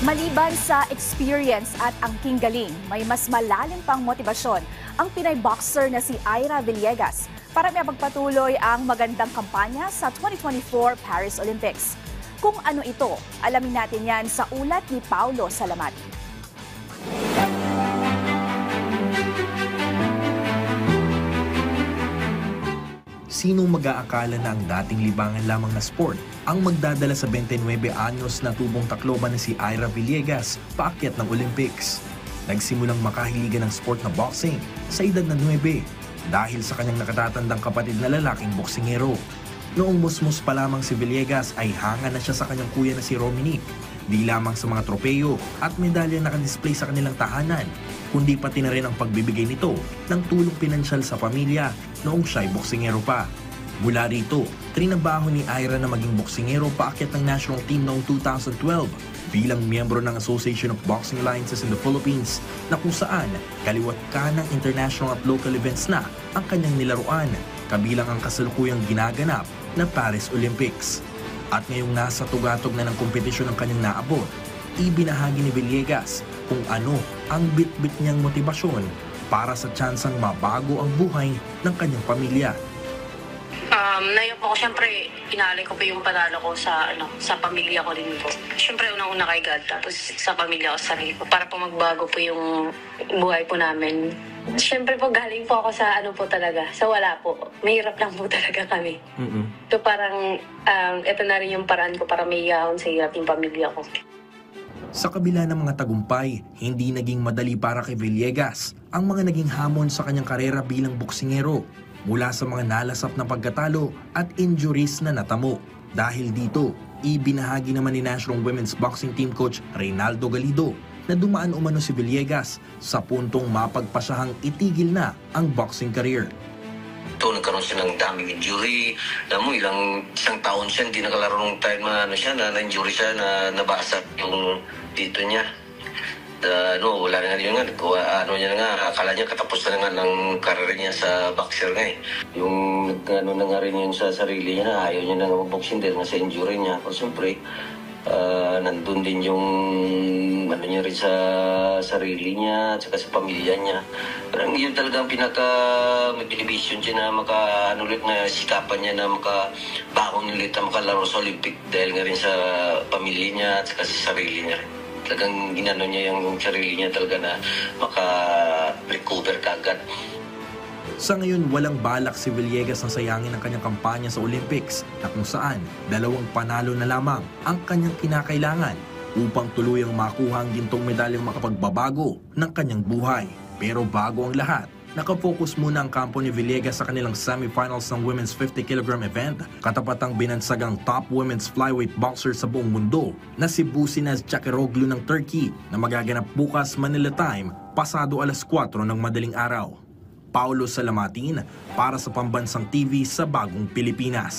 Maliban sa experience at angking galing, may mas malalim pang motibasyon ang Pinay boxer na si Ira Villegas para mapagpatuloy ang magandang kampanya sa 2024 Paris Olympics. Kung ano ito, alamin natin yan sa ulat ni Paulo Salamati. Sinong mag-aakala na ang dating libangan lamang na sport ang magdadala sa 29 anyos na tubong Tacloban na si Ira Villegas paakyat ng Olympics. Nagsimulang makahiligan ng sport na boxing sa edad na 9 dahil sa kanyang nakatatandang kapatid na lalaking boksingero. Noong musmus pa lamang si Villegas ay hanga na siya sa kanyang kuya na si Rominic, di lamang sa mga tropeyo at medalya na nakadisplay sa kanilang tahanan, kundi pati na rin ang pagbibigay nito ng tulong pinansyal sa pamilya noong siya'y boksingero pa. Mula rito, trinabaho ni Ira na maging boksingero paakyat ng national team noong 2012 bilang miyembro ng Association of Boxing Alliances in the Philippines na kung saan kaliwat kanang international at local events na ang kanyang nilaruan, kabilang ang kasalukuyang ginaganap na Paris Olympics. At ngayong nasa tugatog na ng kompetisyon ng kanyang naabot, ibinahagi ni Villegas kung ano ang bit-bit niyang motibasyon para sa tsansang mabago ang buhay ng kanyang pamilya. Naiyak po ako, syempre, inaalay ko pa yung panalo ko sa pamilya ko din po. Syempre, unang-una kay God, tapos sa pamilya ko, sa sarili ko, para po magbago po yung buhay po namin. Syempre po, galing po ako sa talaga, sa wala po. Mahirap lang po talaga kami. So parang, ito na rin yung paraan ko para may iyahon sa hirap yung pamilya ko. Sa kabila ng mga tagumpay, hindi naging madali para kay Villegas ang mga naging hamon sa kanyang karera bilang boksingero, mula sa mga nalasap na pagkatalo at injuries na natamo. Dahil dito, ibinahagi naman ni National Women's Boxing Team Coach Reynaldo Galido na dumaan umano si Villegas sa puntong mapagpasyahang itigil na ang boxing career. Ito, nagkaroon siya ng daming injury. Alam mo, isang taon siya, hindi nakalaro nung time na na-injury siya, na nabasag yung dito niya. Wala na nga yun nga, akala niya katapos na nga ng karir niya sa boxer nga eh. Yung na nga rin yun sa sarili niya na ayaw niya na mag-boxing dahil nga sa injury niya. O siyempre, nandun din yung niya rin sa sarili niya at saka sa pamilya niya. Parang yun talaga ang pinaka-motivation siya na ulit na sikapan niya na makabangon ulit na makalaro sa Olympic dahil nga rin sa pamilya niya at saka sa sarili niya rin. Talagang ginano niya yung sarili niya talaga na maka-recover kagad. Sa ngayon, walang balak si Villegas na sayangin ang kanyang kampanya sa Olympics na kung saan 2 panalo na lamang ang kanyang kinakailangan upang tuluyang makuha ang gintong medalyang makapagbabago ng kanyang buhay. Pero bago ang lahat, nakafocus muna ang kampo ni Villegas sa kanilang semifinals ng Women's 50kg event, katapat ang binansagang top women's flyweight boxer sa buong mundo na si Businaz Çakıroğlu ng Turkey na magaganap bukas Manila time pasado 4:00 ng madaling araw. Paulo Salamatin para sa Pambansang TV sa Bagong Pilipinas.